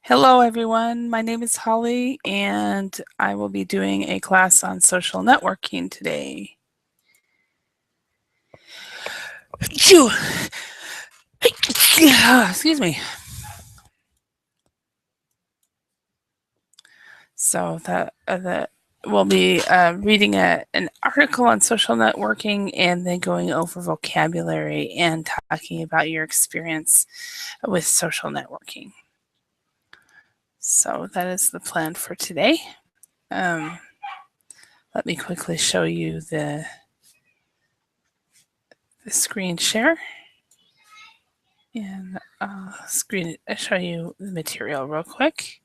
Hello everyone, my name is Holly and I will be doing a class on social networking today. Phew. Excuse me. So we'll be reading an article on social networking and then going over vocabulary and talking about your experience with social networking. So that is the plan for today. Let me quickly show you the screen share. And I'll show you the material real quick.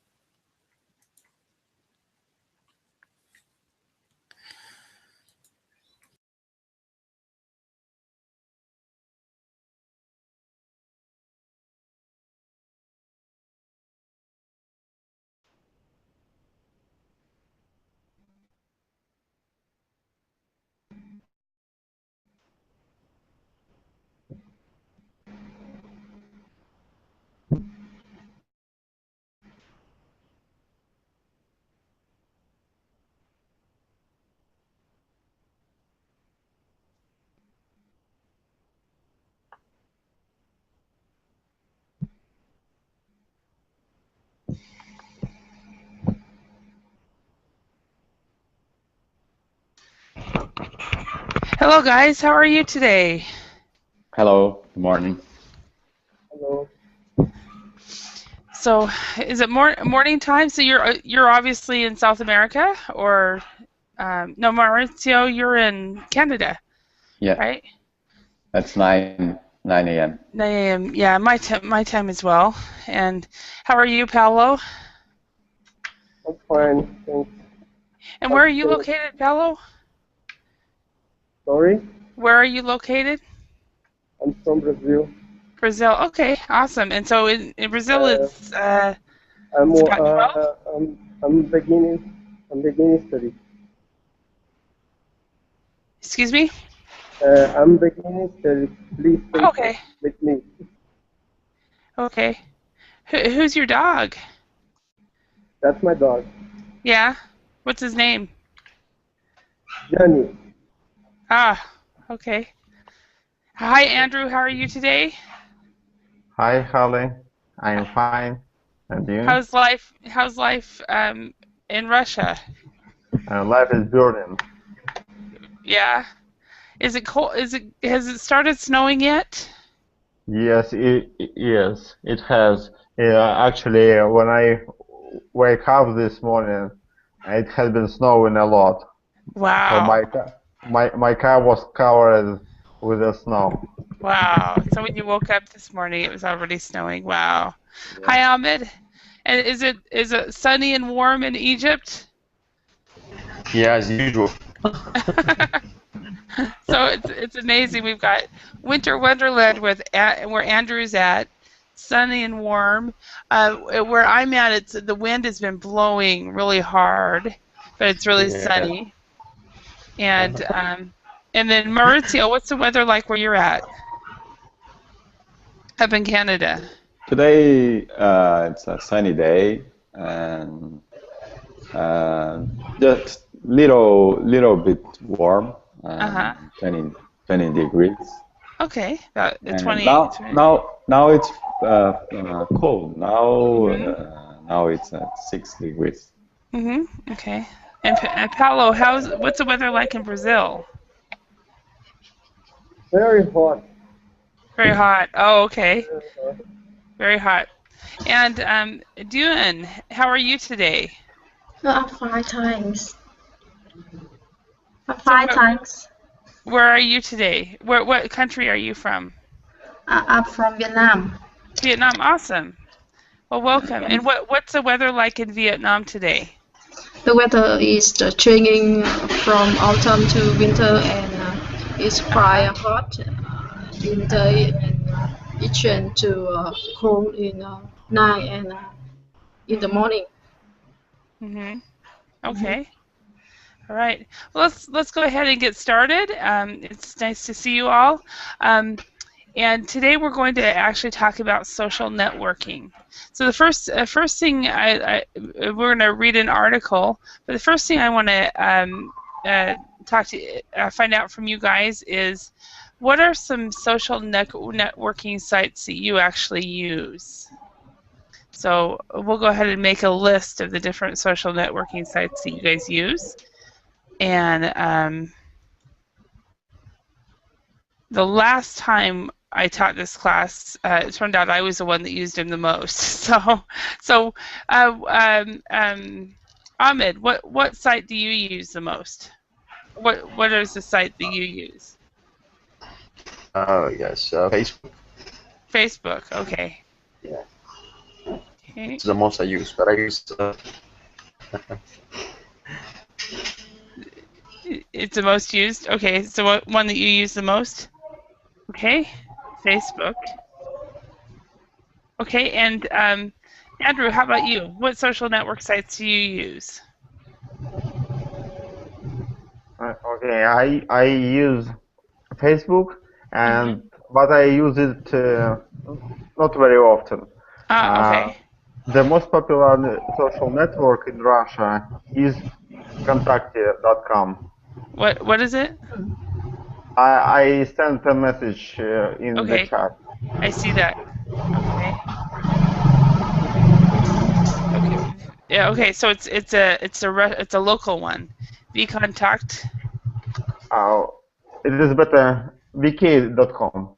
Hello guys, how are you today? Hello, good morning. Hello. So, is it morning time? So you're obviously in South America, or no, Mauricio, you're in Canada, Yeah, right? that's 9 a.m. 9 a.m. Yeah, my time as well. And how are you, Paolo? I'm fine, thanks. And where are you located, Paolo? Sorry? Where are you located? I'm from Brazil. Brazil. Okay, awesome. And so in Brazil, it's I'm about 12. I'm beginning study. Excuse me. I'm beginning study. Please stay Okay. with me. Okay. Who's your dog? That's my dog, Yeah. What's his name? Johnny. Ah. Okay. Hi, Andrew. How are you today? Hi, Holly. I'm fine. And you? How's life? How's life in Russia? Life is burning. Yeah. Is it cold? Has it started snowing yet? Yes, yes, it has. Actually, when I wake up this morning, it has been snowing a lot. So Wow. my car was covered with the snow. Wow. So when you woke up this morning, it was already snowing. Wow. Yeah. Hi, Ahmed. And is it sunny and warm in Egypt? Yeah, as usual. So it's amazing. We've got winter wonderland where Andrew's at, sunny and warm. Where I'm at, the wind has been blowing really hard, but it's really Yeah. sunny. And then Maurizio, what's the weather like where you're at? Up in Canada. Today it's a sunny day and just little bit warm, Uh-huh. 20 degrees. Okay, about And 20. now it's cold. Now it's at 6 degrees. Okay. And Paulo, what's the weather like in Brazil? Very hot. Very hot. Oh, okay. Very hot. And Duan, how are you today? I'm fine, thanks. I'm fine, thanks. Where are you today? What country are you from? I'm from Vietnam. Vietnam. Awesome. Well, welcome. And what's the weather like in Vietnam today? The weather is changing from autumn to winter, and it's quite hot in day, and it changes to cold in night and in the morning. Okay. All right. Well, let's go ahead and get started. It's nice to see you all. And today we're going to actually talk about social networking. So the first thing we're going to read an article, but the first thing I want to find out from you guys is, what are some social networking sites that you actually use? So we'll go ahead and make a list of the different social networking sites that you guys use. And the last time I taught this class, it turned out I was the one that used them the most. So Ahmed, what site do you use the most? What is the site that you use? Yes, Facebook. Facebook, okay. Yeah. Okay. It's the most I use, but I use. It's the most used? Okay, so what one that you use the most? Okay, Facebook. Okay, and Andrew, how about you? What social network sites do you use? Okay, I use Facebook, and but I use it not very often. Okay. The most popular social network in Russia is Kontakte.com. What is it? I sent a message in the chat. I see that. Okay. Yeah. Okay. So it's a local one. VKontakte. It is better. VK.com.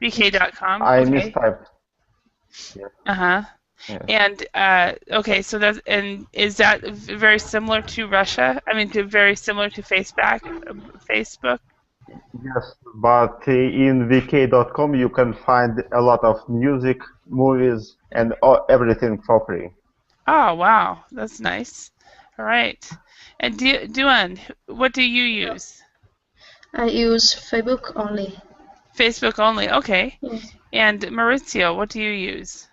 VK.com. I mistyped. Yeah. And okay, so is that very similar to Russia? I mean, very similar to Facebook? Yes, but in VK.com you can find a lot of music, movies, and everything for free. Oh, wow, that's nice. All right. And Duan, what do you use? I use Facebook only. Facebook only, okay. Yes. And Maurizio, what do you use?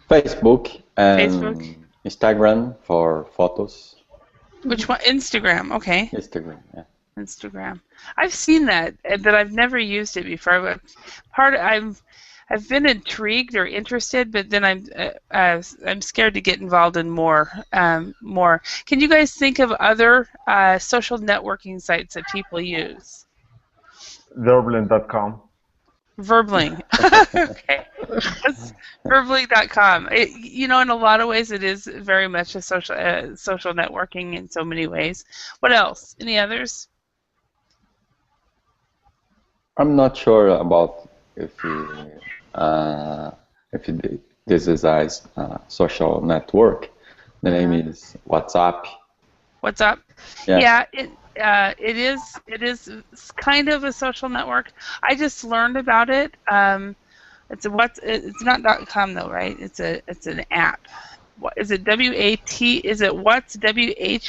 Facebook and Instagram for photos. Which one? Instagram, okay. Instagram, yeah. Instagram. I've seen that, but I've never used it before. I've been intrigued or interested, but then I'm scared to get involved in more. Can you guys think of other social networking sites that people use? Verbling.com. Verbling. Okay. Verbling.com. In a lot of ways, it is very much a social networking in so many ways. What else? Any others? I'm not sure about if this is a social network. The name is WhatsApp. WhatsApp? Yeah. It is kind of a social network. I just learned about it. It's not .com though, right? It's an app. What is it? W-A-T? Is it what's W-H-A-T-S-U-P?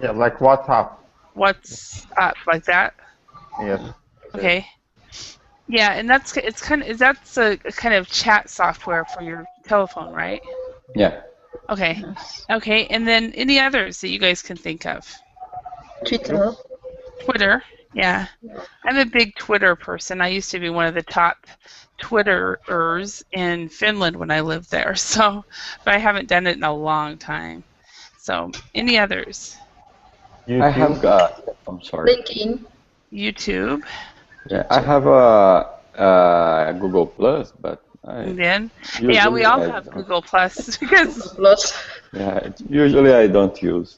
Yeah, like WhatsApp. What's up, like that? Yes. Okay. Yeah, and that's a kind of chat software for your telephone, right? Yeah. Okay. Okay, and then any others that you guys can think of? Twitter, yeah. I'm a big Twitter person. I used to be one of the top Twitterers in Finland when I lived there. But I haven't done it in a long time. So, any others? YouTube. I have I'm sorry. LinkedIn. YouTube. Yeah, I have a Google Plus, but we all have Google Plus because usually I don't use.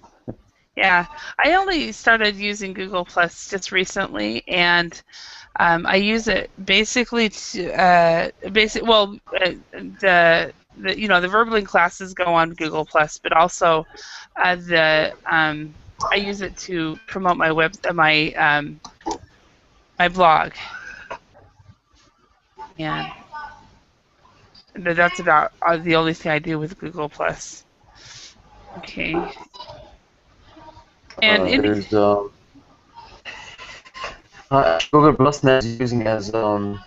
Yeah, I only started using Google Plus just recently, and I use it basically to the Verbling classes go on Google Plus, but also I use it to promote my my blog. Yeah. But that's about the only thing I do with Google Plus. Okay. And there's Google Plus now is using as the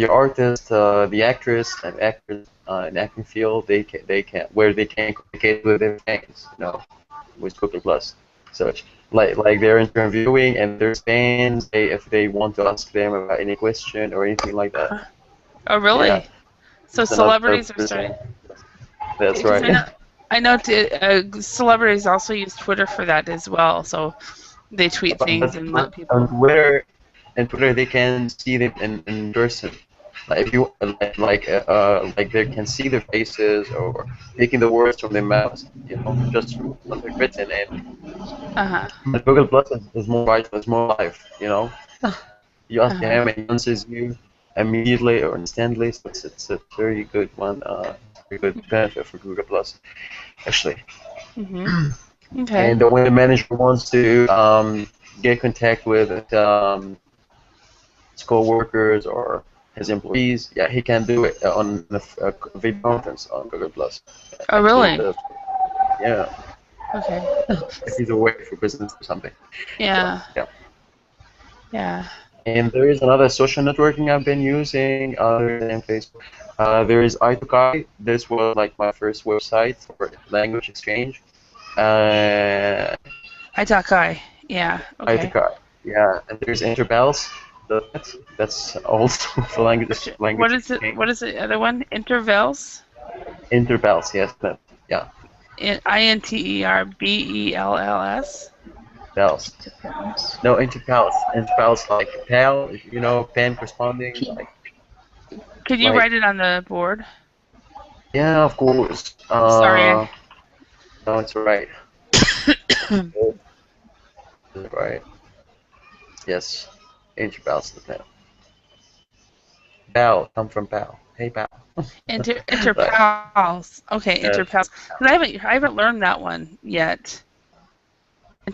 artist, the actress, and actors in acting field they can communicate with their fans, with Google Plus, such. like they're interviewing and there's fans. If they want to ask them about any question or anything like that. Oh, really? Yeah. So It's another celebrities are person. starting. That's Because right. I know celebrities also use Twitter for that as well. So they tweet things and let people. On Twitter they can see them in person. Like if you like they can see their faces or taking the words from their mouths, you know, just something written. Uh-huh. But Google Plus is more vital, it's more live, you know. You ask Uh-huh. him and he answers you immediately or instantly. So it's a very good one, very good benefit for Google Plus, actually. Mm-hmm. Okay. And when the manager wants to get contact with his co-workers or his employees, yeah, he can do it on the video conference on Google Plus. Oh, really? Yeah, Okay. if he's away for business or something. Yeah. So, yeah. Yeah. And there is another social networking I've been using other than Facebook. There is Italki. This was like my first website for language exchange. Italki. Yeah. Okay. Italki. Yeah, and there's Interbels. That's also for language What is it? exchange. What is the other one? Intervals. Interbels, yes, yeah. Interbells. Bells. No, interpals. Interpals like pal, you know, pen corresponding. Could you write it on the board? Yeah, of course. Sorry. No, it's alright. Right. Yes. Interpals the pen. Pal, come from pal. Hey pal. Interpals. Okay, Yes. interpals. I haven't learned that one yet.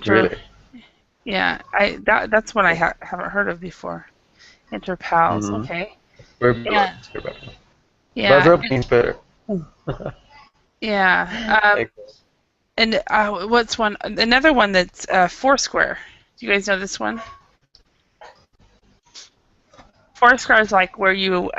Really? Yeah, that's one I haven't heard of before. Interpals. Mhm. Okay. Verb. Yeah. Yeah. But verb means better. Yeah. And what's one? Another one that's Foursquare. Do you guys know this one? Foursquare is like where you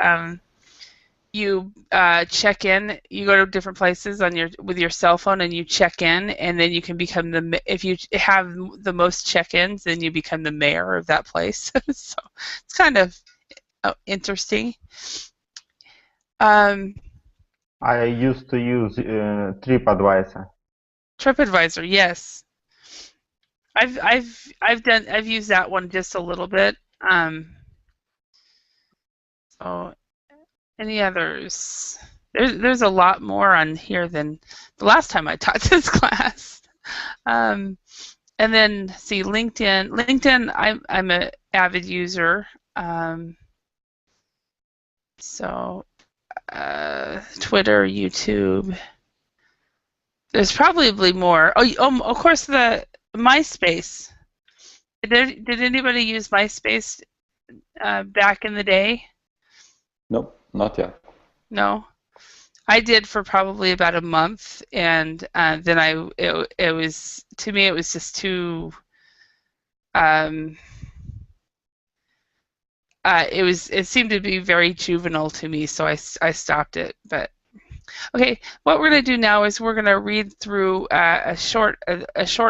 check in. You go to different places with your cell phone and you check in, and then you can become if you have the most check-ins, then you become the mayor of that place. So it's kind of interesting. I used to use TripAdvisor. TripAdvisor, yes. I've used that one just a little bit. So any others? There's a lot more on here than the last time I taught this class. And then see LinkedIn. LinkedIn, I'm an avid user. So Twitter, YouTube. There's probably more. Oh, of course, the MySpace. Did anybody use MySpace back in the day? Nope, not yet. No, I did for probably about a month, and then it was, to me, it was just too. It seemed to be very juvenile to me, so I stopped it. But okay, what we're going to do now is we're going to read through a short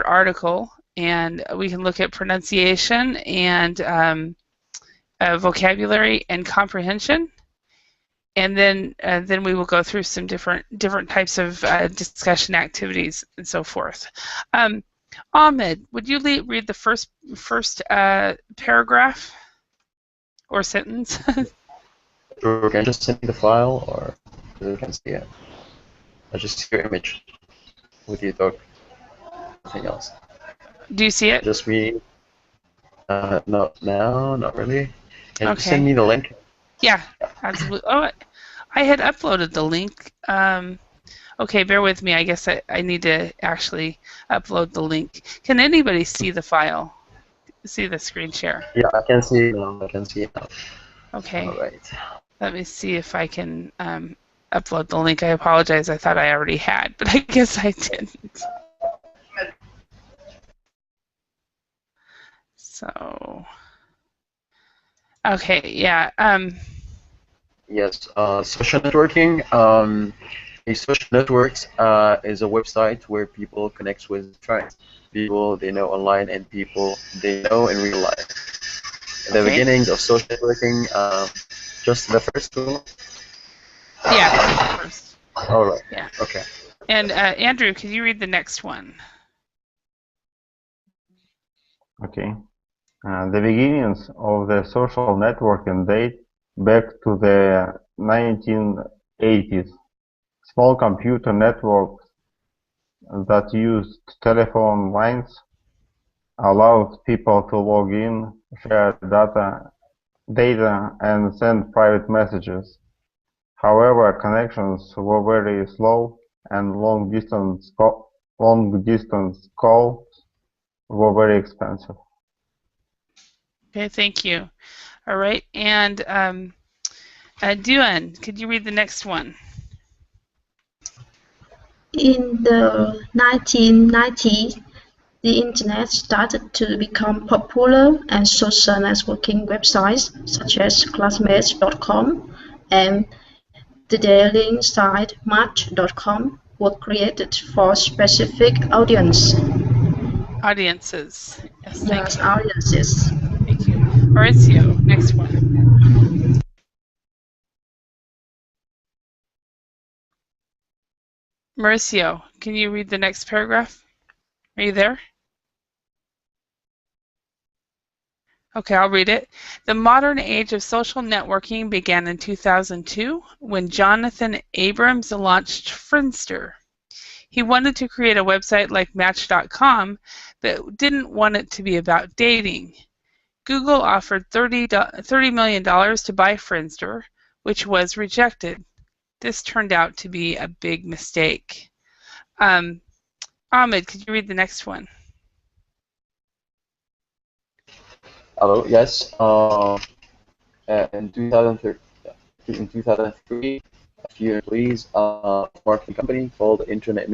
article, and we can look at pronunciation and vocabulary and comprehension. And then we will go through some different types of discussion activities and so forth. Ahmed, would you read the first paragraph or sentence? Sure, can I just send me the file, or you can see it? I just see your image with you talk. Nothing else. Do you see it? Just me. No, not really. Can you Okay. send me the link? Yeah, absolutely. Oh, I had uploaded the link. Okay, bear with me. I guess I need to actually upload the link. Can anybody see the file? See the screen share? Yeah, I can see it now. I can see it now. Okay. All right. Let me see if I can upload the link. I apologize. I thought I already had, but I guess I didn't. So, okay, yeah. Yes, social networking. A social networks is a website where people connect with friends, people they know online, and people they know in real life. The Okay. beginnings of social networking, just the first one. Yeah. First. All right. Yeah. Okay. And Andrew, could you read the next one? Okay. The beginnings of the social networking date back to the 1980s. Small computer networks that used telephone lines allowed people to log in, share data, and send private messages. However, connections were very slow, and long-distance calls were very expensive. Okay, thank you. All right, and Duan, could you read the next one? In the 1990s, the Internet started to become popular, and social networking websites such as Classmates.com and the dating site Match.com were created for specific audiences. Yes, thank you. Audiences. Thank you. Mauricio, next one. Mauricio, can you read the next paragraph? Are you there? Okay, I'll read it. The modern age of social networking began in 2002 when Jonathan Abrams launched Friendster. He wanted to create a website like Match.com, but didn't want it to be about dating. Google offered $30 million to buy Friendster, which was rejected. This turned out to be a big mistake. Ahmed, could you read the next one? Hello. Yes. In 2003, a few employees of a marketing company called Internet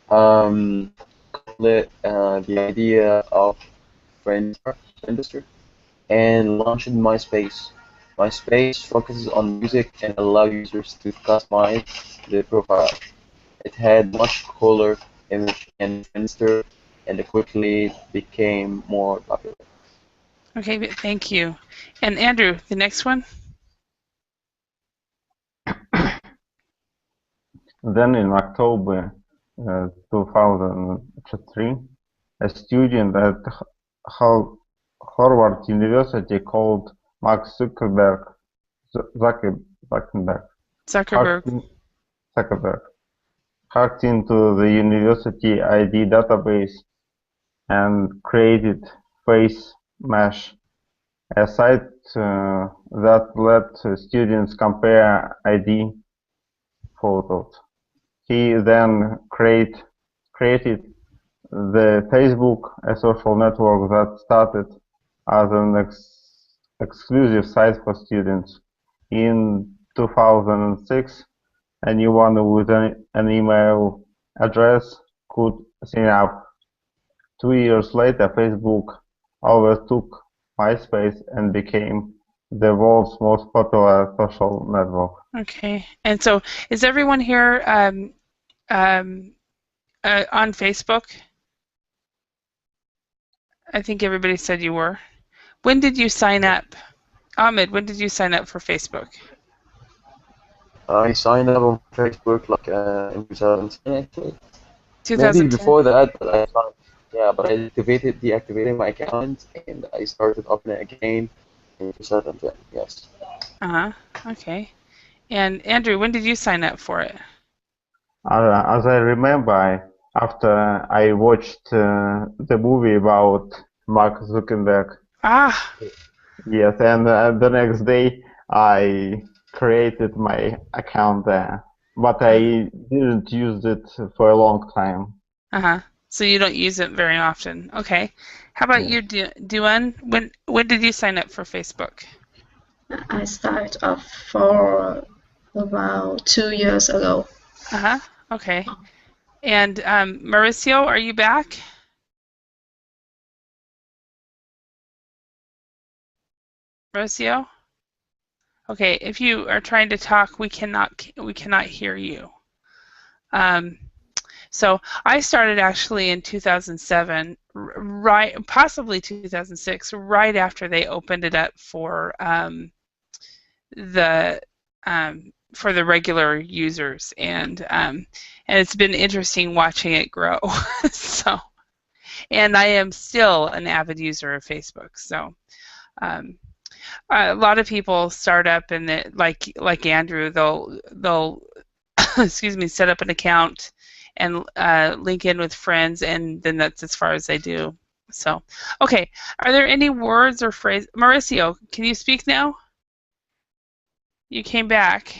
called it the idea of Friendster and launched MySpace. MySpace focuses on music and allows users to customize their profile. It had much cooler image than Friendster, and it quickly became more popular. Okay, thank you. And Andrew, the next one? Then in October 2003, a student at Harvard University called Mark Zuckerberg hacked into the university ID database and created FaceMesh, a site that let students compare ID photos. He then created the Facebook, a social network that started as an exclusive site for students. In 2006, anyone with an email address could sign up. 2 years later, Facebook overtook MySpace and became the world's most popular social network. Okay, and so is everyone here on Facebook? I think everybody said you were. When did you sign up? Ahmed, when did you sign up for Facebook? I signed up on Facebook like in 2010 actually. 2010? Maybe before that, but I deactivated my account and I started opening it again in 2010. Yes. Okay. And Andrew, when did you sign up for it? As I remember, after I watched the movie about Mark Zuckerberg. Yes, and the next day I created my account there, but I didn't use it for a long time. So you don't use it very often. Okay. How about you, Duan? When did you sign up for Facebook? I started off for about 2 years ago. Okay. And Mauricio, are you back? Mauricio? Okay, if you are trying to talk, we cannot hear you. So I started actually in 2007, right, possibly 2006, right after they opened it up for the regular users, and it's been interesting watching it grow. So, and I am still an avid user of Facebook. So, a lot of people start up and like Andrew, they'll excuse me, set up an account and link in with friends, and then that's as far as they do. So, okay, are there any words or phrases? Mauricio, can you speak now? You came back.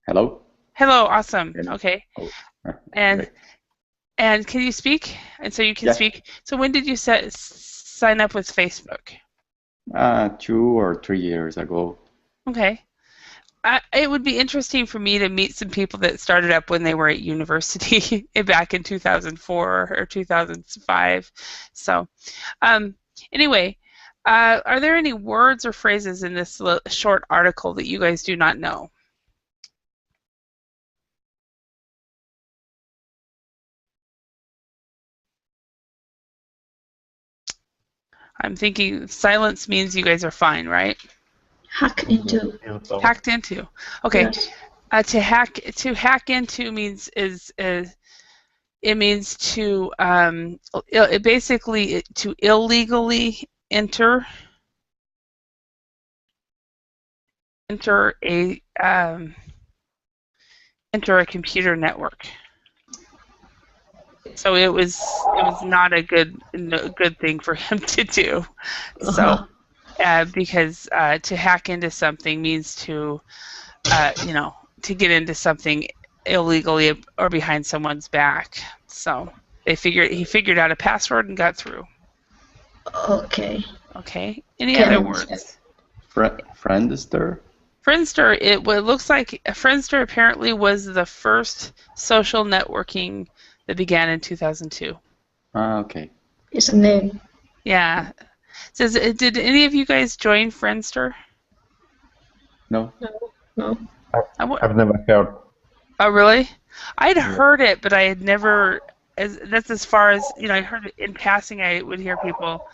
Hello? Hello, awesome. Okay. Oh, And great. and can you speak? And so you can Yeah. speak. So when did you sign up with Facebook? 2 or 3 years ago. Okay. It would be interesting for me to meet some people that started up when they were at university back in 2004 or 2005. So, anyway, are there any words or phrases in this short article that you guys do not know? I'm thinking silence means you guys are fine, right? Hack into. Hacked into. Okay. Yes. To hack into means it means to basically to illegally enter a computer network. So it was not a good thing for him to do. So because to hack into something means to to get into something illegally or behind someone's back. So he figured out a password and got through. Okay. Okay. Any other words? Friendster? Friendster. It looks like Friendster apparently was the first social networking that began in 2002. Okay. It's a name. Yeah. Says, did any of you guys join Friendster? No. No. I've never heard. Oh, really? I'd heard it, but I had never. That's as far as I heard it in passing. I would hear people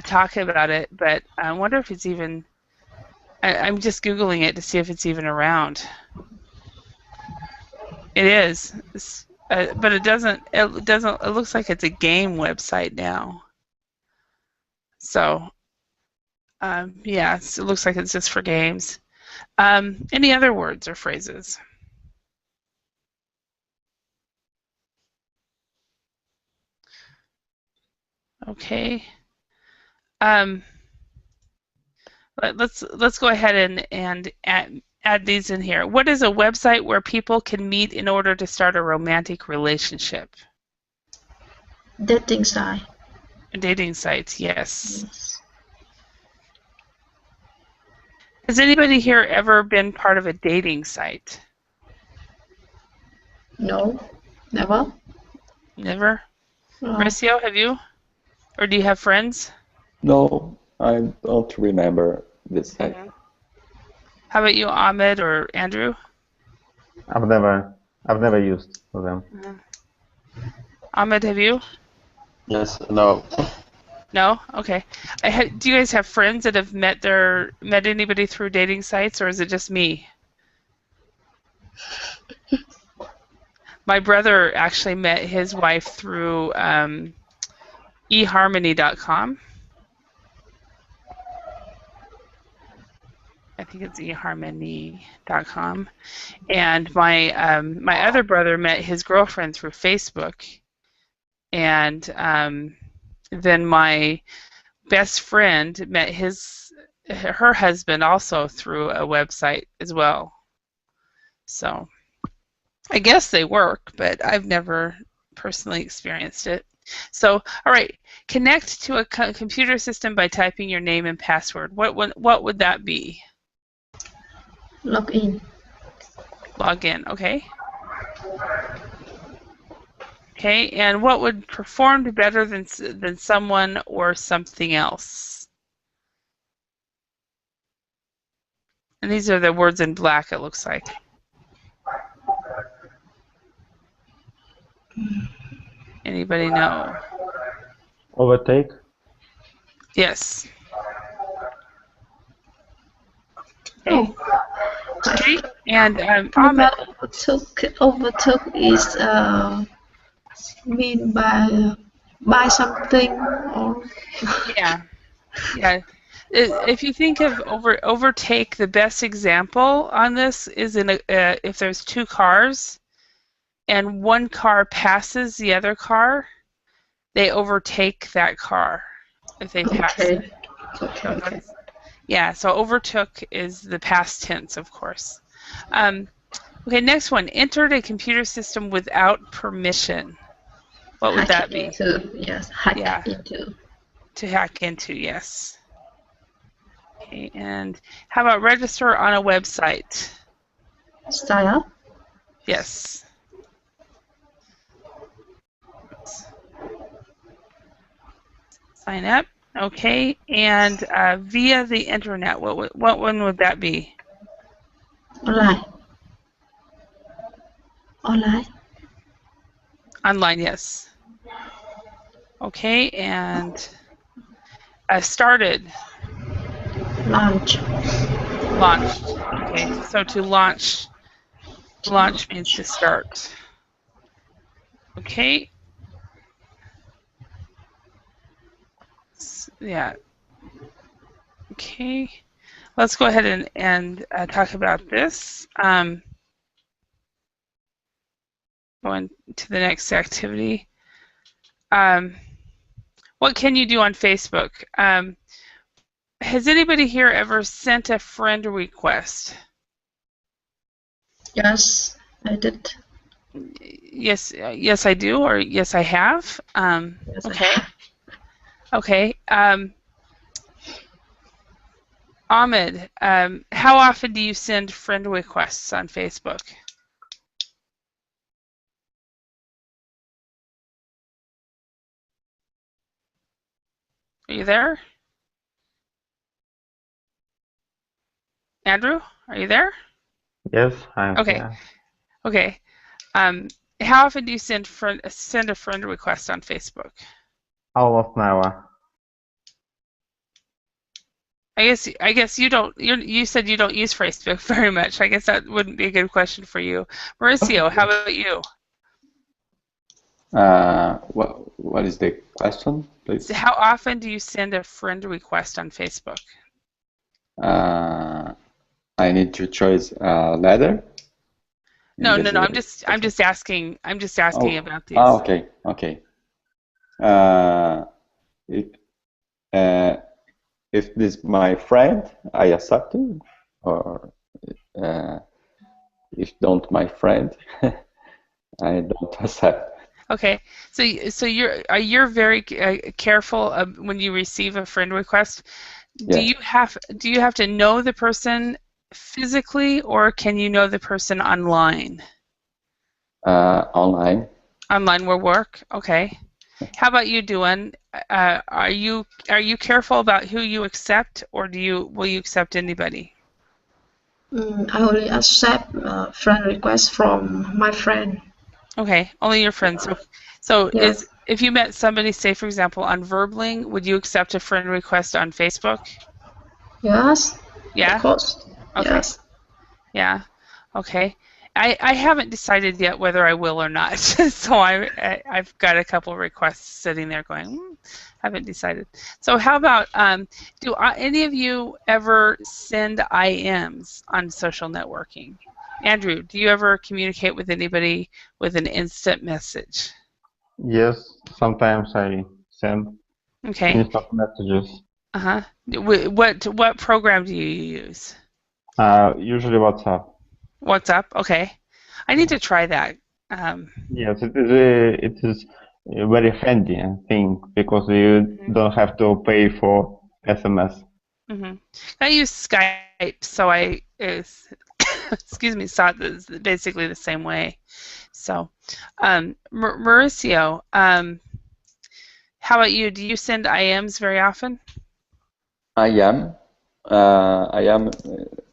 talk about it, but I wonder if it's even. I'm just googling it to see if it's even around. It is, but it doesn't. It doesn't. It looks like it's a game website now. So, yeah, it looks like it's just for games. Any other words or phrases? Okay. Let's go ahead and add these in here. What is a website where people can meet in order to start a romantic relationship? Dating site. Dating sites, yes. Has anybody here ever been part of a dating site? No. Never. Never? No. Mauricio, have you? Or do you have friends? No, I don't remember this site. How about you, Ahmed or Andrew? I've never used them. Ahmed, have you? Yes. No. No? Okay. Do you guys have friends that have met anybody through dating sites, or is it just me? My brother actually met his wife through eharmony.com. I think it's eharmony.com. And my other brother met his girlfriend through Facebook. And then my best friend met her husband also through a website as well. So I guess they work, but I've never personally experienced it. So, all right, connect to a computer system by typing your name and password. What would that be? Log in. Log in, okay. Okay, and what would perform better than someone or something else? And these are the words in black, it looks like. Anybody know? Overtake. Yes. Oh. Okay. And Ahmed. Overtook is mean by something or. Yeah. Yeah. If you think of overtake, the best example on this is in if there's two cars and one car passes the other car, they overtake that car if they pass it. Okay. Yeah, so overtook is the past tense, of course. Okay, next one. Entered a computer system without permission. What would that be? Yes, hack into. To hack into, yes. Okay, and how about register on a website? Sign up? Yes. Sign up. Okay, and via the internet, what one would that be? Online. Online, yes. Okay, and started. Launched. Okay, so to launch means to start. Okay. Yeah. Okay. Let's go ahead and talk about this. Going to the next activity. What can you do on Facebook? Has anybody here ever sent a friend request? Yes, I did. Yes, I do, or yes, I have. Yes, okay. Okay. Ahmed, how often do you send friend requests on Facebook? Are you there? Andrew, are you there? Yes, I'm okay. here. Okay. How often do you send a friend request on Facebook? Almost never. I guess you don't. You said you don't use Facebook very much. I guess that wouldn't be a good question for you. Mauricio, how about you? What is the question, please? How often do you send a friend request on Facebook? I need to choose a letter. No. I'm just asking about these. Oh, okay. If this is my friend, I accept it, or if don't my friend, I don't accept. Okay, so you're very careful when you receive a friend request. Yes. Do you have to know the person physically, or can you know the person online? Online. Online will work. Okay. How about you, Duan? Are you careful about who you accept, or will you accept anybody? I only accept friend requests from my friend. Okay, only your friends. So Yes. If you met somebody, say for example, on Verbling, would you accept a friend request on Facebook? Yes. Yeah. Of course. Okay. Yes. Yeah. Okay. I haven't decided yet whether I will or not. So I've got a couple of requests sitting there going, haven't decided. So how about do any of you ever send IMs on social networking? Andrew, do you ever communicate with anybody with an instant message? Yes, sometimes I send instant messages. Uh-huh. What program do you use? Usually WhatsApp. WhatsApp, okay. I need to try that. Yes, it is a very handy thing because you don't have to pay for SMS. I use Skype, so excuse me, saw it basically the same way. So, Mauricio, how about you? Do you send IMs very often? I am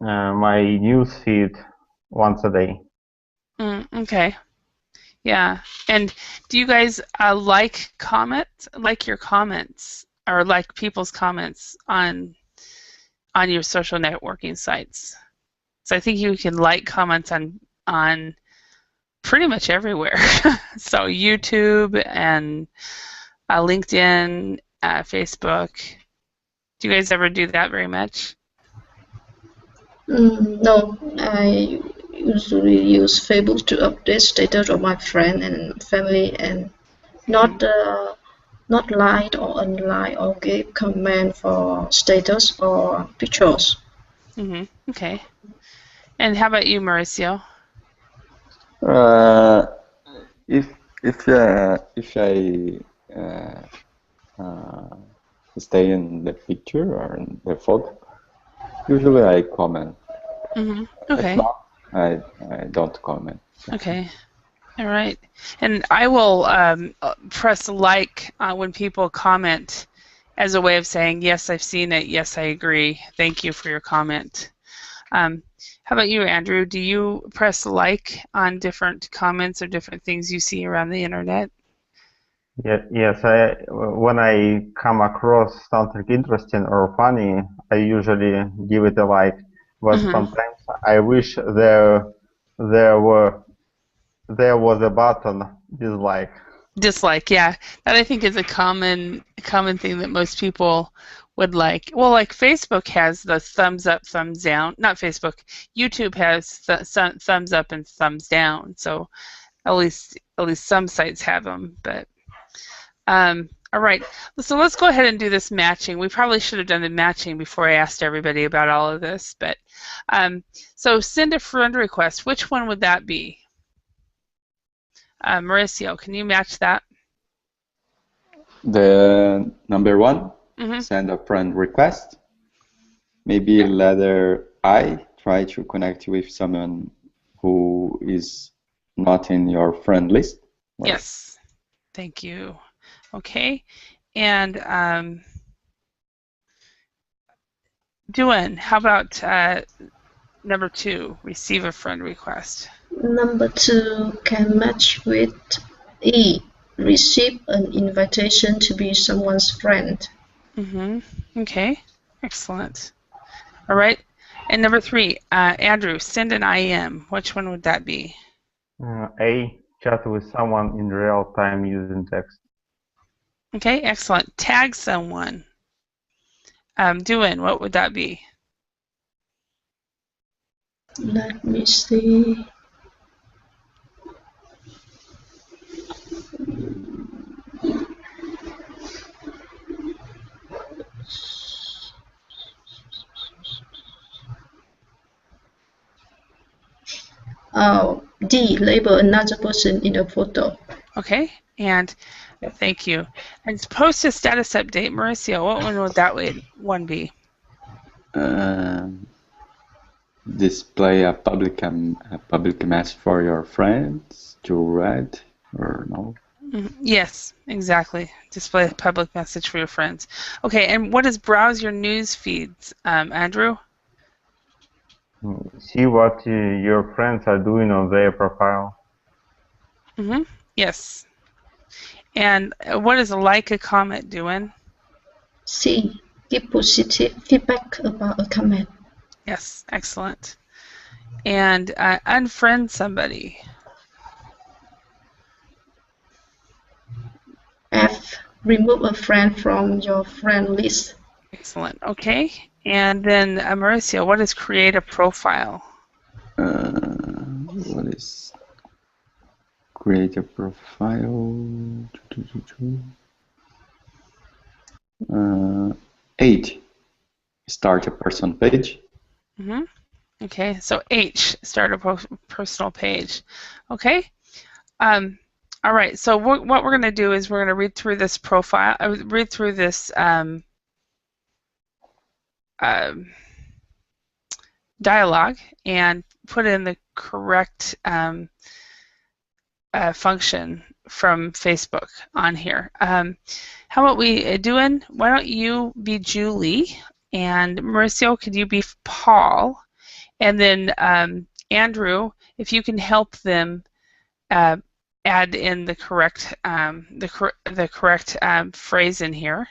my news feed once a day. Okay. Yeah. And do you guys like your comments, or like people's comments on your social networking sites? So I think you can like comments on pretty much everywhere. So YouTube and LinkedIn, Facebook. Do you guys ever do that very much? No, I usually use Facebook to update status of my friend and family, and not like or unlike or give comment for status or pictures. Okay. And how about you, Mauricio? If I stay in the picture or in the photo, usually I comment. Okay. If not, I don't comment. Okay. All right. And I will press like when people comment as a way of saying, yes, I've seen it. Yes, I agree. Thank you for your comment. How about you, Andrew? Do you press like on different comments or different things you see around the internet? Yes, when I come across something interesting or funny, I usually give it a like. But sometimes I wish there was a button dislike. Dislike, yeah. That I think is a common thing that most people would like. Well, like Facebook has the thumbs up, thumbs down. Not Facebook. YouTube has thumbs up and thumbs down. So at least some sites have them. But all right. So let's go ahead and do this matching. We probably should have done the matching before I asked everybody about all of this. But so send a friend request. Which one would that be? Mauricio, can you match that? The number one, send a friend request. Maybe letter I, try to connect with someone who is not in your friend list. Yes, thank you. Okay, and Duan, how about number two, receive a friend request? Number two can match with E, receive an invitation to be someone's friend. Okay, excellent. All right, and number three, Andrew, send an IM. Which one would that be? A, chat with someone in real time using text. Okay, excellent. Tag someone. Duan, what would that be? Let me see. D, label another person in a photo. Okay, and thank you. And post a status update, Mauricio, what one would that one be? Display a public message for your friends to read, or no? Yes, exactly. Display a public message for your friends. Okay, and what is browse your news feeds, Andrew? See what your friends are doing on their profile. Yes. And what is like a comment doing? C, give positive feedback about a comment. Yes, excellent. And unfriend somebody. F, remove a friend from your friend list. Excellent. Okay. And then Mauricio, what is create a profile? What is create a profile? 8, start a person page. Okay, so H, start a personal page. Okay. All right. So what we're going to do is we're going to read through this profile. Read through this dialogue and put in the correct function from Facebook on here. How about we, Duan, why don't you be Julie, and Mauricio, could you be Paul, And then Andrew, if you can help them add in the correct phrase in here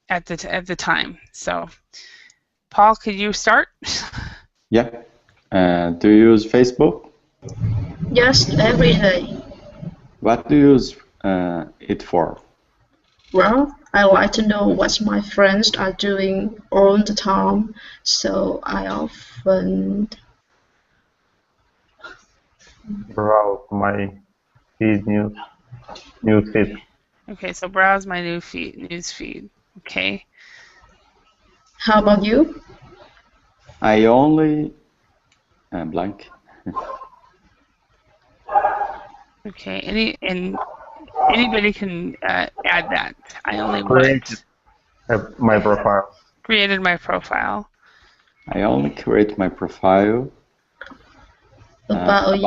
at the time. So, Paul, could you start? Yeah. Do you use Facebook? Yes, every day. What do you use it for? Well, I like to know what my friends are doing all the time, so I often browse my news feed. Okay, so browse my news feed. Okay. How about you? I only blank. Okay. Anybody can add that. I only created my profile. Created my profile. I only create my profile about a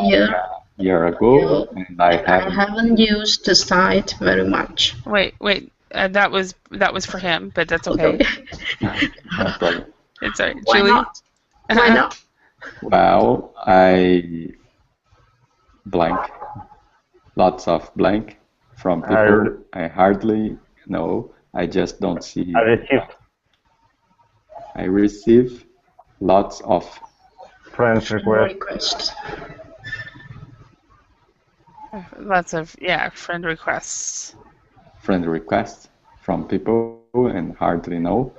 year ago, and I haven't used the site very much. Wait. That was for him, but that's okay. No problem. It's all right. Why Julie? not? Why not? Well, I blank. Lots of blank from people I hardly know. I just don't see. I receive lots of friend requests. Lots of friend requests. Friend requests from people and hardly know.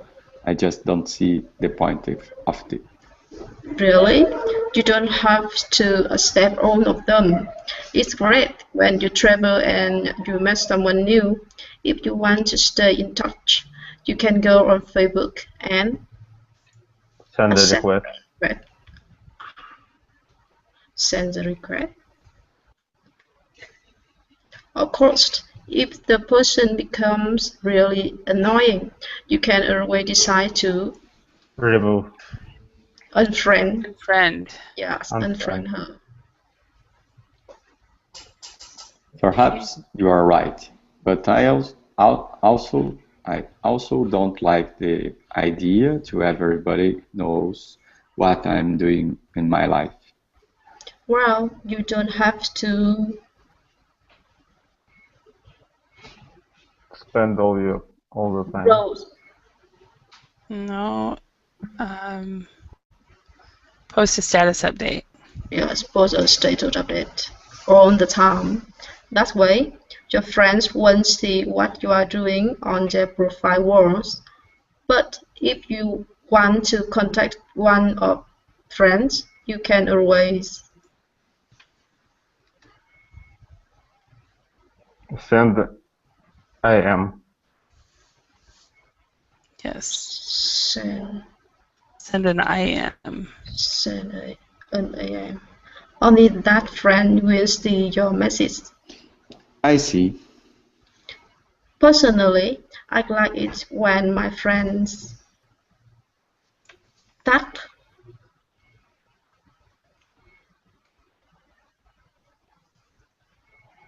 I just don't see the point of it. Really? You don't have to accept all of them. It's great when you travel and you meet someone new. If you want to stay in touch, you can go on Facebook and send a request. Send a request. Of course, if the person becomes really annoying, you can always decide to remove. Unfriend. Yes, unfriend her. Perhaps you are right, but I also don't like the idea to everybody knows what I'm doing in my life. Well, you don't have to spend all the time. Rose. No. Post a status update. Yes, post a status update all the time. That way, your friends won't see what you are doing on their profile walls. But if you want to contact one of friends, you can always send IM. Yes. Send an IM. Send an IM. Only that friend will see your message. I see. Personally, I like it when my friends tag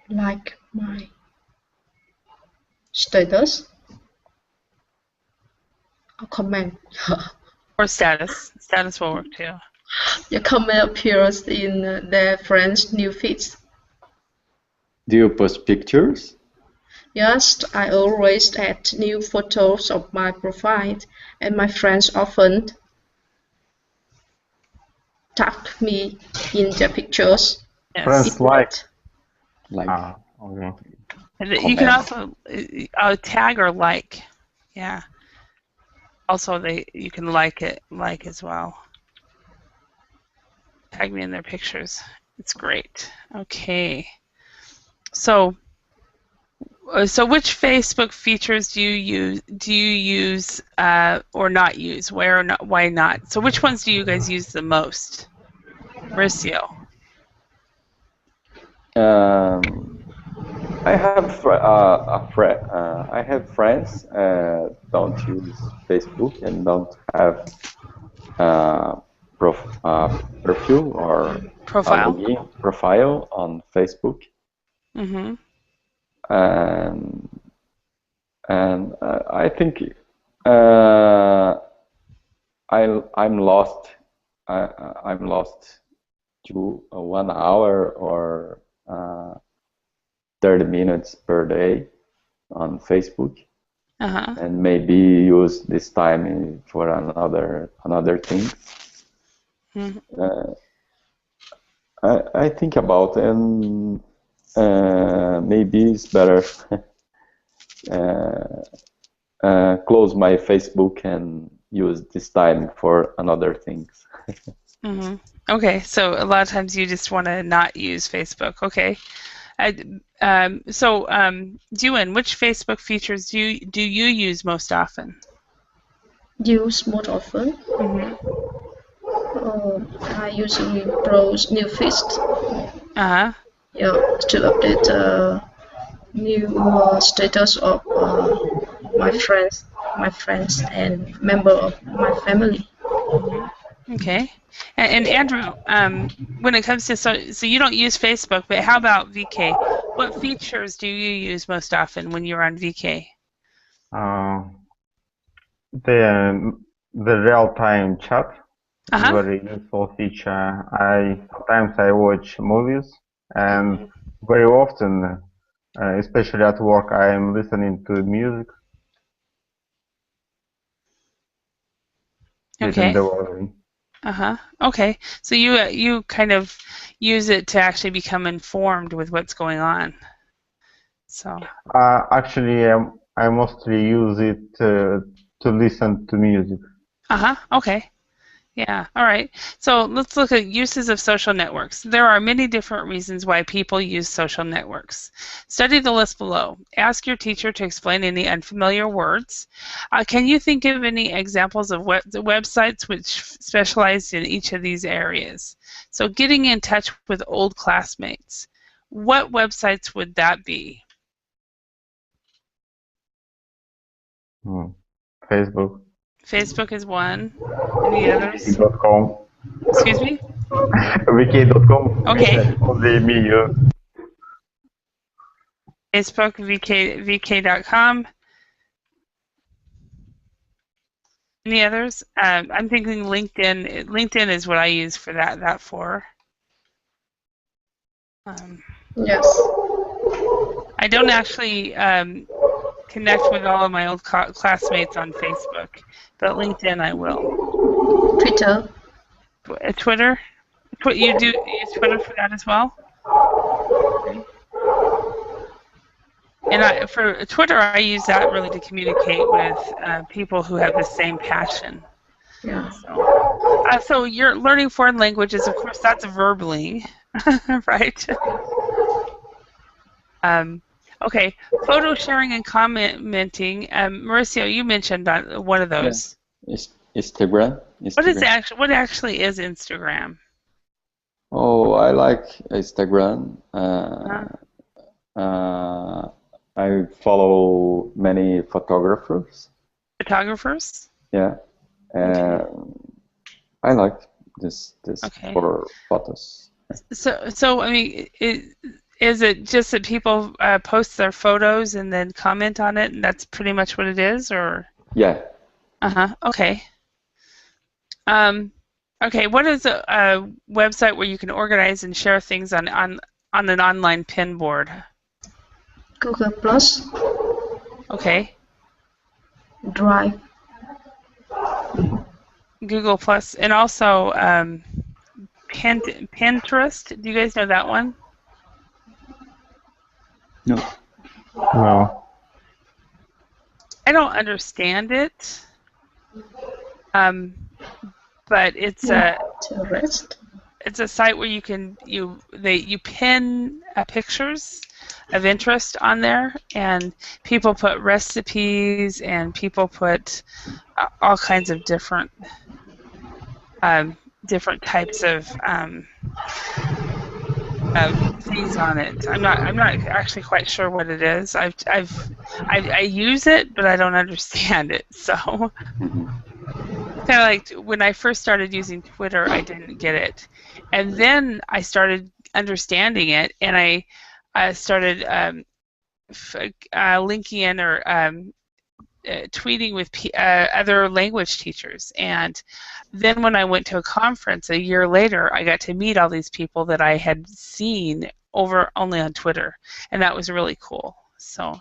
like my status or comment. Or status. Status will work too. Your comment appears in their friends' new feeds. Do you post pictures? Yes, I always add new photos of my profile, and my friends often tag me in their pictures. Yes. Friends like. Okay. And you can also tag or like. Yeah. Also, you can like as well. Tag me in their pictures. It's great. Okay. So which Facebook features do you use or not use? Why not? So which ones do you guys use the most? Mauricio. I have I have friends don't use Facebook and don't have profile or profile on Facebook. Mm-hmm. And I think I'm lost. I'm lost to 1 hour or 30 minutes per day on Facebook, and maybe use this time for another thing. I think about, and maybe it's better close my Facebook and use this time for another things. Okay, so a lot of times you just want to not use Facebook. Okay. Duan, which Facebook features do you use most often? Use most often? I usually browse new feeds. Yeah, to update new status of my friends and member of my family. Okay. And Andrew, when it comes to so you don't use Facebook, but how about VK? What features do you use most often when you're on VK? The real-time chat is a very useful feature. Sometimes I watch movies, and very often, especially at work, I am listening to music. Okay. Okay. So you kind of use it to actually become informed with what's going on. So. Actually, I mostly use it to listen to music. Okay. Yeah, all right. So let's look at uses of social networks. There are many different reasons why people use social networks. Study the list below. Ask your teacher to explain any unfamiliar words. Can you think of any examples of websites which specialize in each of these areas? So getting in touch with old classmates. What websites would that be? Facebook. Facebook is one. Any others? Vk.com. Excuse me? Vk.com. Okay. Only me use. Facebook, vk.com. Any others? I'm thinking LinkedIn. LinkedIn is what I use for that for. Yes. I don't actually connect with all of my old classmates on Facebook, but LinkedIn I will. Twitter. Twitter? You do use Twitter for that as well? Okay. And for Twitter, I use that really to communicate with people who have the same passion. Yeah. So you're learning foreign languages, of course, that's verbally, right? Okay, photo sharing and commenting. Mauricio, you mentioned one of those. Yeah. Instagram. What actually is Instagram? Oh, I like Instagram. I follow many photographers. Photographers? Yeah. Okay. I like this for photos. So I mean, is it just that people post their photos and then comment on it, and that's pretty much what it is, or? Yeah. Okay. Okay. What is a website where you can organize and share things on an online pin board? Google Plus. Okay. Drive. Google Plus, and also Pinterest. Do you guys know that one? No. No. I don't understand it. But it's a site where you can you pin pictures of interest on there, and people put recipes, and people put all kinds of different types of things on it. I'm not actually quite sure what it is. I use it, but I don't understand it. So kind of like when I first started using Twitter, I didn't get it, and then I started understanding it, and I started linking in or tweeting with other language teachers. And then when I went to a conference a year later, I got to meet all these people that I had seen over only on Twitter, and that was really cool. So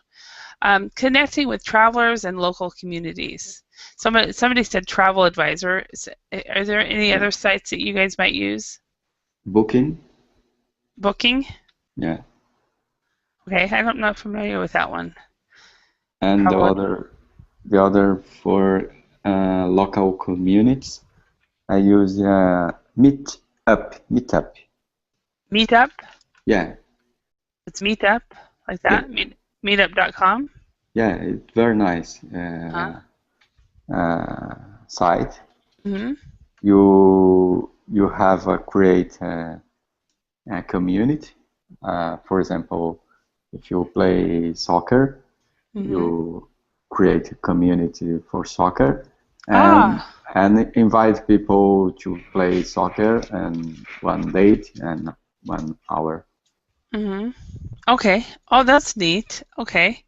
connecting with travelers and local communities. Somebody said Travel Advisor. Are there any other sites that you guys might use? Booking. Booking? Yeah. Okay, I'm not familiar with that one. And the other for local communities, I use Meetup. Meetup? Yeah. It's Meetup, like that? Yeah. Meetup.com? Yeah, it's very nice site. Mm-hmm. You have create a community. For example, if you play soccer, mm-hmm. you create a community for soccer and invite people to play soccer and one date and 1 hour. Mm-hmm. Okay. Oh, that's neat. Okay.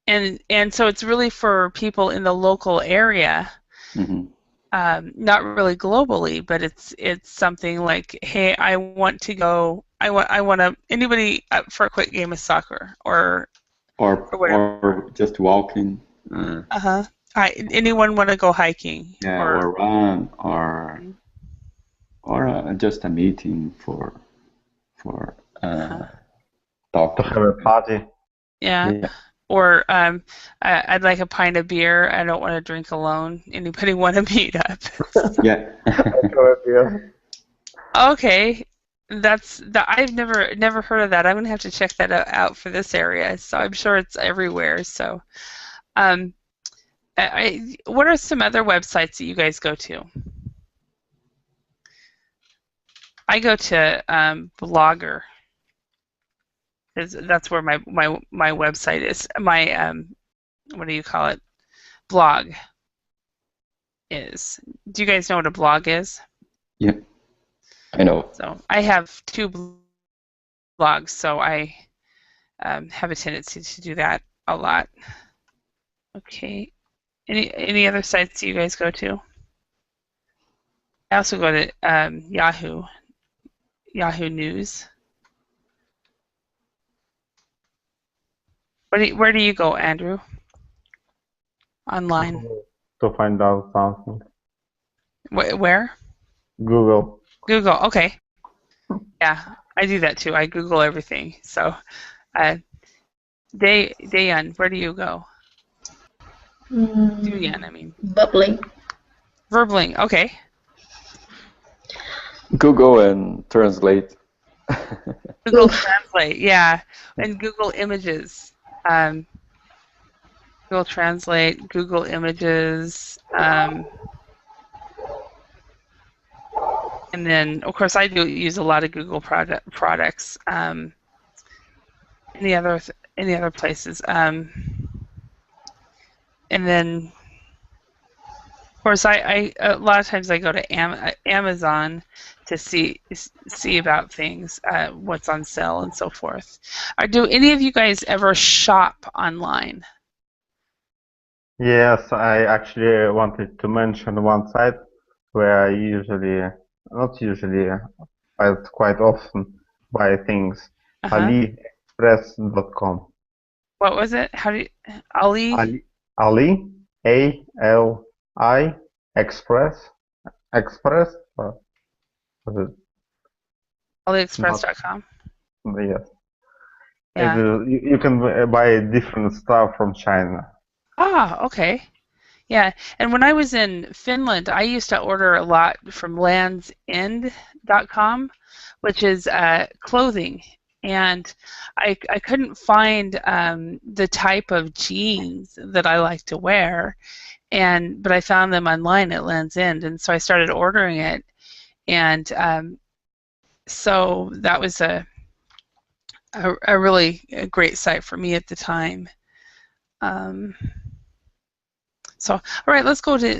And so it's really for people in the local area, mm-hmm. Not really globally, but it's something like, hey, I want to go. I want to anybody up for a quick game of soccer or just walking. Anyone want to go hiking? Yeah, or run or just a meeting for talk. To have a party. Yeah. Or I'd like a pint of beer. I don't want to drink alone. Anybody want to meet up? Yeah. Okay, I've never heard of that. I'm gonna have to check that out for this area. So I'm sure it's everywhere. So, what are some other websites that you guys go to? I go to Blogger. That's where my website is. My what do you call it? Blog is. Do you guys know what a blog is? Yeah, I know. So I have 2 blogs, so I have a tendency to do that a lot. Okay. Any other sites you guys go to? I also go to Yahoo News. Where do you go, Andrew? Online. To find out something. Where? Google. Google, okay. Yeah, I do that too. I Google everything. So, Dayan, where do you go? Dayan, I mean. Bubbling. Verbling, okay. Google and Translate. Google Translate, yeah, and Google Images. Google Translate, Google Images, and then of course I do use a lot of Google products. Any other places? And then of course I a lot of times I go to Amazon to see about things, what's on sale and so forth. Do any of you guys ever shop online? Yes, I actually wanted to mention one site where I but quite often buy things. AliExpress.com. What was it? How do you Ali? Ali, Express. AliExpress.com. Yes. Yeah. You can buy different stuff from China. Ah, okay. Yeah, and when I was in Finland, I used to order a lot from landsend.com, which is clothing, and I couldn't find the type of jeans that I like to wear, but I found them online at Land's End, and so I started ordering it, and so that was a really great site for me at the time. So, all right, let's go to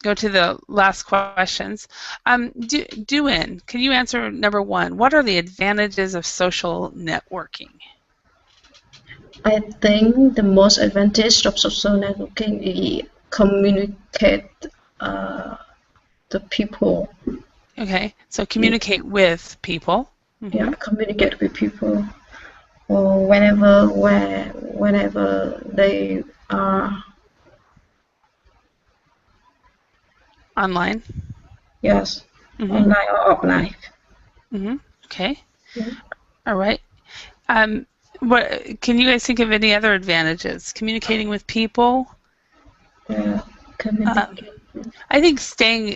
the last questions. Duin, can you answer number 1? What are the advantages of social networking? I think the most advantage of social networking is communicate the people. Okay, so communicate with people. Yeah, communicate with people, or whenever they are online. Yes, online or offline. Okay. All right. What can you guys think of any other advantages? Communicating with people. Yeah, communicating. I think staying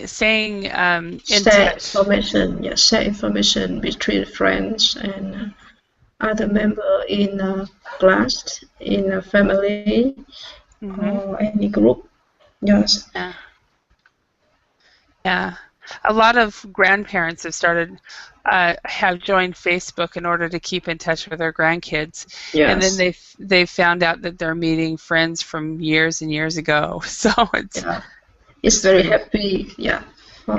in touch. Information. Yes, share information between friends and other member in a class, in a family, or any group. Yes. Yeah. Yeah. A lot of grandparents have joined Facebook in order to keep in touch with their grandkids. Yes. And then they found out that they're meeting friends from years and years ago. So it's very happy, for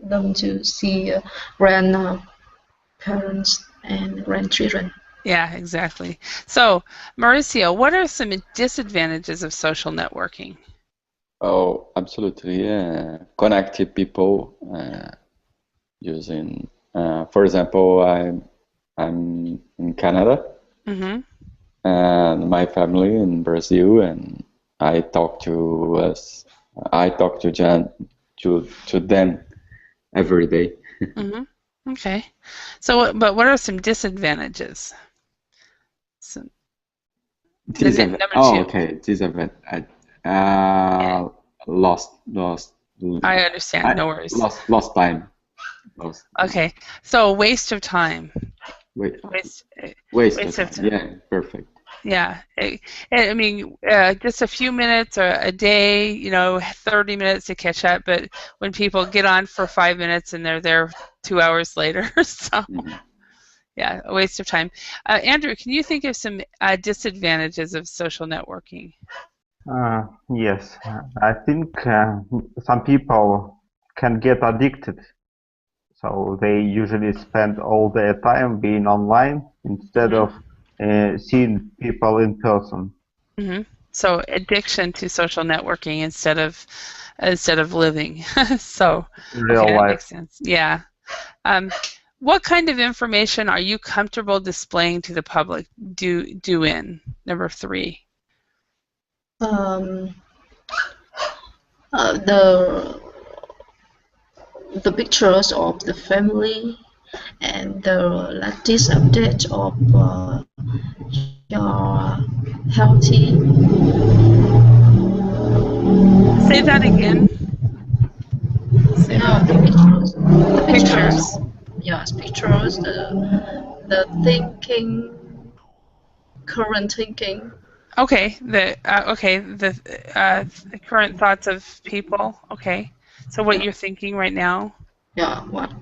them to see grandparents and grandchildren. Yeah, exactly. So, Mauricio, what are some disadvantages of social networking? Oh, absolutely. Connecting people using, for example, I'm in Canada, and my family in Brazil, and I talk to them every day. Okay. So, but what are some disadvantages? Okay. Disadvantage. Lost. I understand. No worries. Lost time. Okay. So, waste of time. Waste of time. Yeah, perfect. Yeah. I mean, just a few minutes or a day, 30 minutes to catch up, but when people get on for 5 minutes and they're there 2 hours later, so yeah, a waste of time. Andrew, can you think of some disadvantages of social networking? Yes, I think some people can get addicted, so they usually spend all their time being online instead of seeing people in person. So addiction to social networking instead of living. So real life. That makes sense. Yeah. What kind of information are you comfortable displaying to the public? Do in number 3. The pictures of the family and the latest update of your healthy. Say that again. The pictures. Yes, pictures. The thinking, current thinking. Okay. The current thoughts of people. Okay. So what you're thinking right now? Yeah. What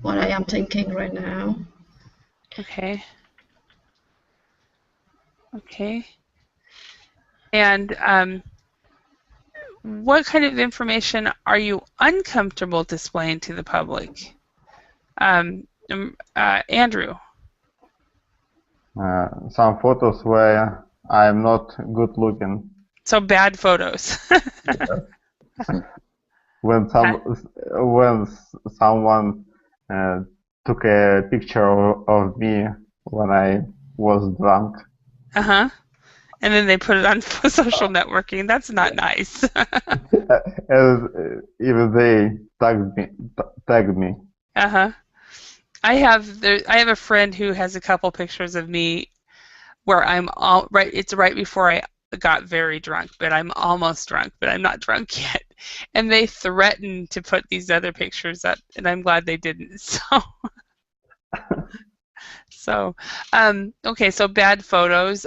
I am thinking right now. Okay. Okay. And what kind of information are you uncomfortable displaying to the public? Andrew. Some photos where I'm not good looking. So bad photos. When someone took a picture of me when I was drunk. And then they put it on social networking. That's not nice. Even they tagged me. I have a friend who has a couple pictures of me where I'm all right. It's right before I got very drunk, but I'm almost drunk, but I'm not drunk yet. And they threatened to put these other pictures up, and I'm glad they didn't. So, okay. So bad photos.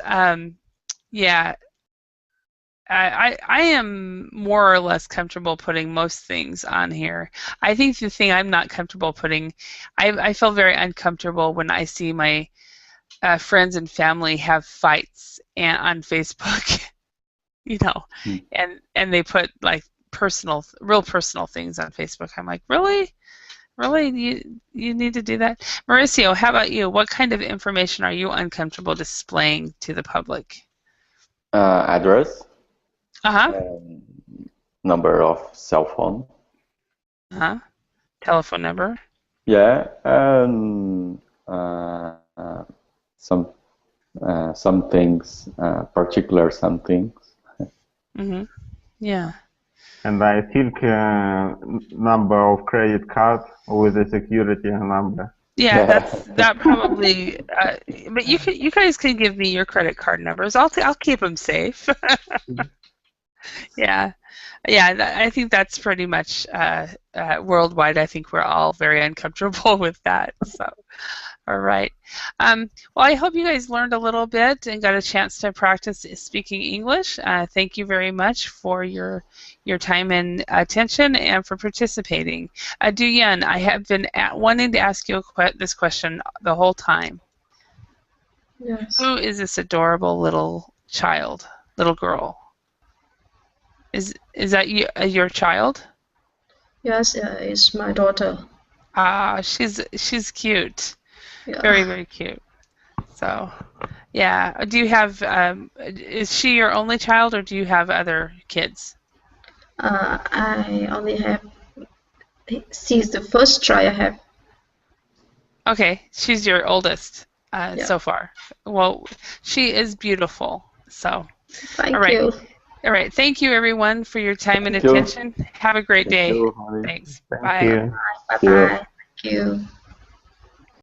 Yeah, I am more or less comfortable putting most things on here. I think the thing I'm not comfortable putting, I feel very uncomfortable when I see my friends and family have fights on Facebook, and they put like real personal things on Facebook. I'm like, really? Really? You need to do that? Mauricio, how about you? What kind of information are you uncomfortable displaying to the public? Address. Uh-huh. Number of cell phone. Uh-huh. Telephone number. Yeah, some things, particular some things. Yeah. And I think number of credit card with a security number. Yeah, that probably. But you guys can give me your credit card numbers. I'll keep them safe. Yeah. I think that's pretty much worldwide. I think we're all very uncomfortable with that. So, all right. Well, I hope you guys learned a little bit and got a chance to practice speaking English. Thank you very much for your time and attention and for participating. Duyen, I have been wanting to ask you this question the whole time. Yes. Who is this adorable little girl? Is that your child? Yes, it's my daughter. Ah, she's cute. Yeah. Very, very cute. So, yeah. Do you have? Is she your only child, or do you have other kids? I only have. She's the first child I have. Okay, she's your oldest Yeah. so far. Well, she is beautiful. So, Thank all right. you. All right. Thank you, everyone, for your time and Thank you. attention. Have a great day. Thank you, Holly. Thanks. Thank Bye. you. Bye bye. Thank you.